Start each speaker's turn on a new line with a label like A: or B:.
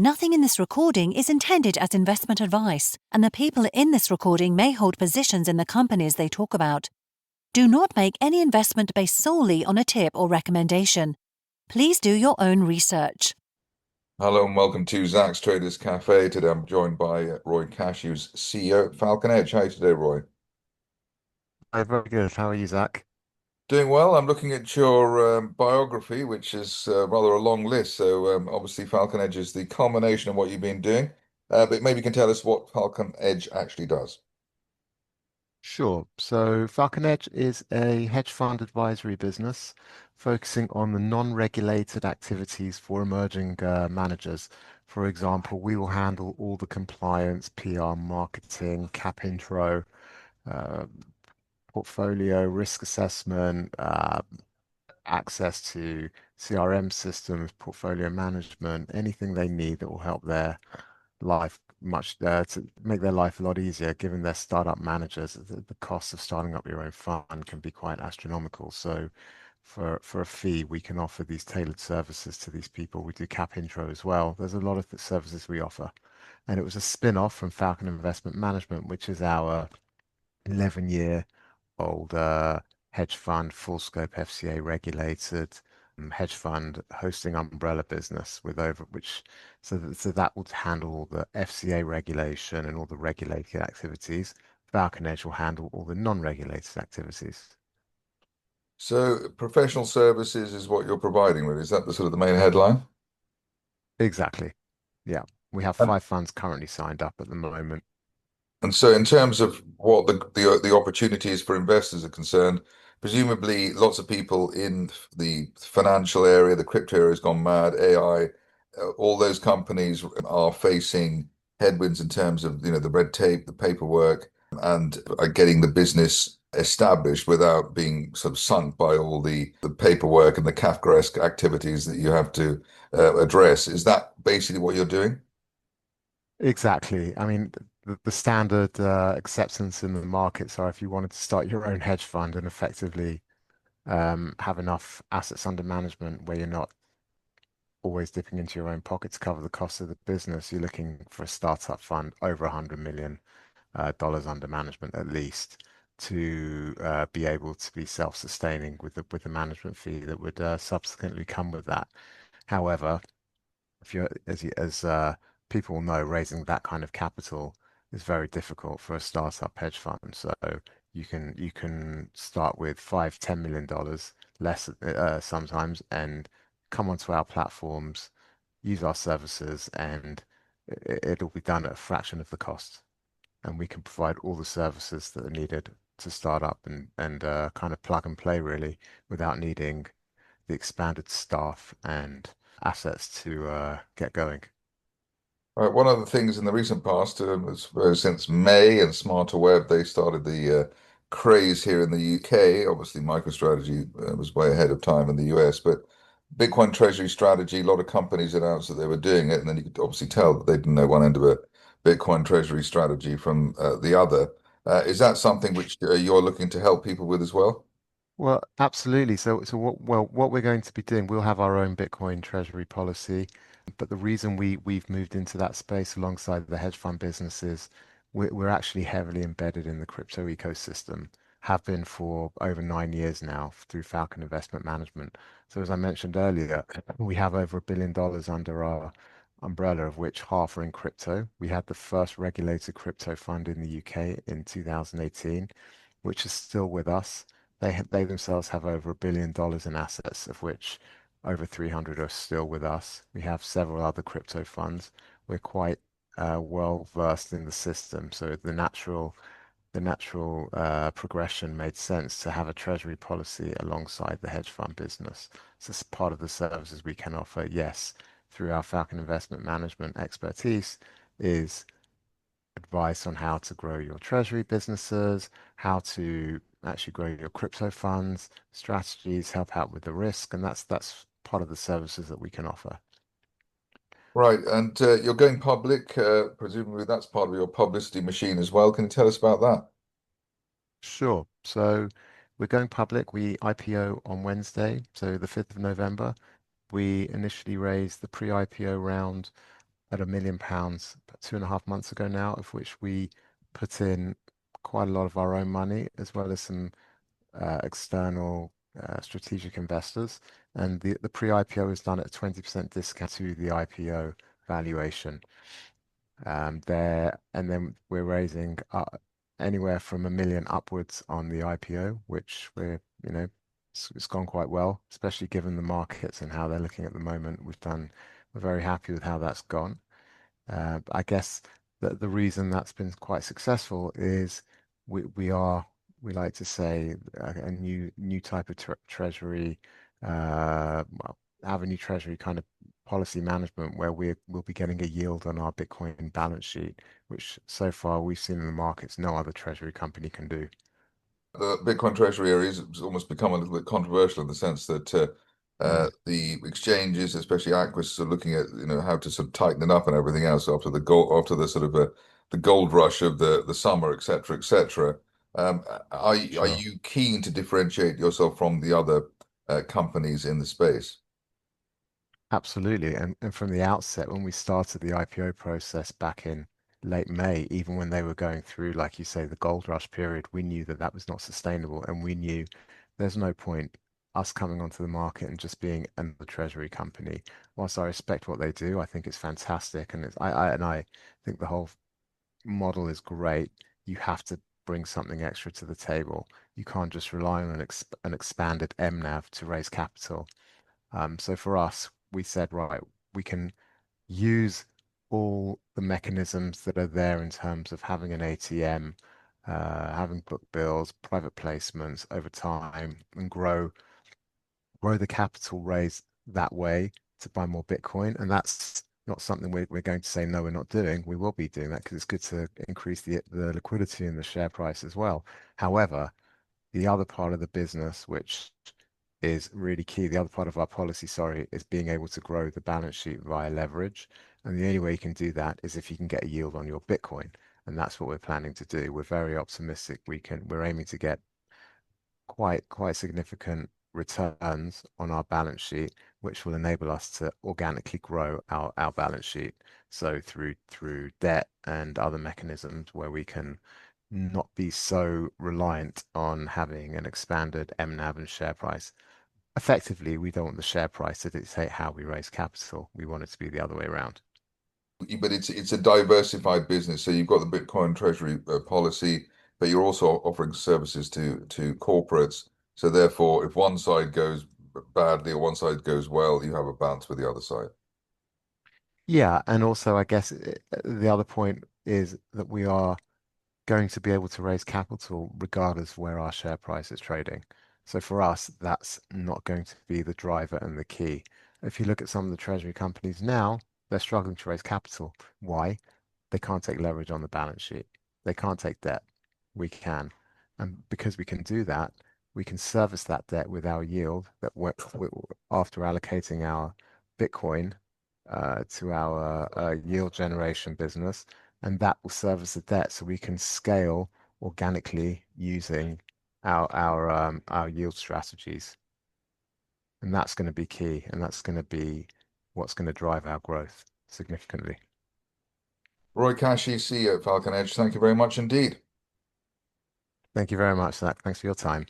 A: Nothing in this recording is intended as investment advice, and the people in this recording may hold positions in the companies they talk about. Do not make any investment based solely on a tip or recommendation. Please do your own research.
B: Hello and welcome to Zak's Traders Cafe. Today I'm joined by Roy Kashi, who's CEO at Falconedge. How are you today, Roy?
C: Hi, very good. How are you, Zach?
B: Doing well. I'm looking at your biography, which is rather a long list. So obviously Falconedge is the culmination of what you've been doing. But maybe you can tell us what Falconedge actually does.
C: Sure. So Falconedge is a hedge fund advisory business focusing on the non-regulated activities for emerging managers. For example, we will handle all the compliance, PR, marketing, cap intro, uh, portfolio risk assessment, access to CRM systems, portfolio management, anything they need that will help their life much to make their life a lot easier, given their startup managers. The cost of starting up your own fund can be quite astronomical. So for a fee, we can offer these tailored services to these people. We do cap intro as well. There's a lot of the services we offer. And it was a spin-off from Falcon Investment Management, which is our 11-year old hedge fund, full scope FCA regulated hedge fund hosting umbrella business with over which so that would handle all the FCA regulation and all the regulated activities. Falconedge will handle all the non-regulated activities.
B: So professional services is what you're providing, really. Is that the sort of the main headline?
C: Exactly. Yeah. We have
B: And,
C: 5 funds currently signed up at the moment.
B: and so in terms of what the opportunities for investors are concerned, presumably lots of people in the financial area, the crypto area has gone mad, AI, all those companies are facing headwinds in terms of, the red tape, the paperwork, and are getting the business established without being sort of sunk by all the paperwork and the Kafkaesque activities that you have to address. Is that basically what you're doing?
C: Exactly. I mean, the standard acceptance in the markets are if you wanted to start your own hedge fund and effectively have enough assets under management where you're not always dipping into your own pocket to cover the cost of the business, you're looking for a startup fund over $100 million dollars under management at least to be able to be self-sustaining with the management fee that would subsequently come with that. However, if you're as people know, raising that kind of capital is very difficult for a startup hedge fund. So you can start with $5, $10 million less sometimes and come onto our platforms, use our services, and it'll be done at a fraction of the cost. And we can provide all the services that are needed to start up and kind of plug and play really without needing the expanded staff and assets to get going.
B: One of the things in the recent past, since May and Smarter Web, they started the craze here in the UK. Obviously, MicroStrategy was way ahead of time in the US, but Bitcoin Treasury strategy, a lot of companies announced that they were doing it, and then you could obviously tell that they didn't know one end of a Bitcoin Treasury strategy from the other. Is that something which you're looking to help people with as well?
C: Well, absolutely. What we're going to be doing, we'll have our own Bitcoin Treasury policy. But the reason we've moved into that space alongside the hedge fund businesses, we're actually heavily embedded in the crypto ecosystem, have been for over 9 years now through Falcon Investment Management. So as I mentioned earlier, we have over $1 billion under our umbrella, of which half are in crypto. We had the first regulated crypto fund in the UK in 2018, which is still with us. They themselves have over $1 billion in assets, of which over 300 are still with us. We have several other crypto funds. We're quite well versed in the system, so the natural progression made sense to have a treasury policy alongside the hedge fund business. So it's part of the services we can offer, yes, through our Falcon Investment Management expertise, is advice on how to grow your treasury businesses, how to actually grow your crypto funds, strategies, help out with the risk, and that's part of the services that we can offer.
B: Right, and you're going public. Presumably, that's part of your publicity machine as well. Can you tell us about that?
C: Sure. So we're going public. We IPO on Wednesday, so the 5th of November. We initially raised the pre-IPO round at £1 million about 2.5 months ago now, of which we put in quite a lot of our own money, as well as some external strategic investors. And the pre-IPO is done at a 20% discount to the IPO valuation. And then we're raising anywhere from 1 million upwards on the IPO, which it's gone quite well, especially given the markets and how they're looking at the moment. We're very happy with how that's gone. I guess that the reason that's been quite successful is we like to say a new type of treasury, well, avenue treasury kind of policy management where we'll be getting a yield on our Bitcoin balance sheet, which so far we've seen in the markets no other treasury company can do.
B: The Bitcoin Treasury area has almost become a little bit controversial in the sense that the exchanges, especially Aquis, are looking at how to sort of tighten it up and everything else after the sort of the gold rush of the summer, etc., etc. Are
C: Sure.
B: you keen to differentiate yourself from the other companies in the space?
C: Absolutely. And from the outset, when we started the IPO process back in late May, even when they were going through, like you say, the gold rush period, we knew that that was not sustainable. And we knew there's no point us coming onto the market and just being another treasury company. Whilst I respect what they do, I think it's fantastic. And I think the whole model is great. You have to bring something extra to the table. You can't just rely on an expanded MNAV to raise capital. So for us, we said, right, we can use all the mechanisms that are there in terms of having an ATM, having book builds, private placements over time, and grow the capital raise that way to buy more Bitcoin. And that's not something we're going to say, no, we're not doing. We will be doing that because it's good to increase the liquidity in the share price as well. However, the other part of the business, which is really key, the other part of our policy, sorry, is being able to grow the balance sheet via leverage. And the only way you can do that is if you can get a yield on your Bitcoin. And that's what we're planning to do. We're very optimistic. We're aiming to get quite significant returns on our balance sheet, which will enable us to organically grow our balance sheet. So through debt and other mechanisms where we can not be so reliant on having an expanded MNAV and share price. Effectively, we don't want the share price to dictate how we raise capital. We want it to be the other way around.
B: But it's a diversified business. So you've got the Bitcoin Treasury Policy, but you're also offering services to corporates. So therefore, if one side goes badly or one side goes well, you have a balance with the other side.
C: Yeah, and also I guess the other point is that we are going to be able to raise capital regardless of where our share price is trading. So for us, that's not going to be the driver and the key. If you look at some of the treasury companies now, they're struggling to raise capital. Why? They can't take leverage on the balance sheet. They can't take debt. We can. And because we can do that, we can service that debt with our yield that after allocating our Bitcoin to our yield generation business, and that will service the debt so we can scale organically using our yield strategies. And that's going to be key, and that's going to be what's going to drive our growth significantly.
B: Roy Kashi, CEO at Falconedge, thank you very much indeed.
C: Thank you very much, Zach. Thanks for your time.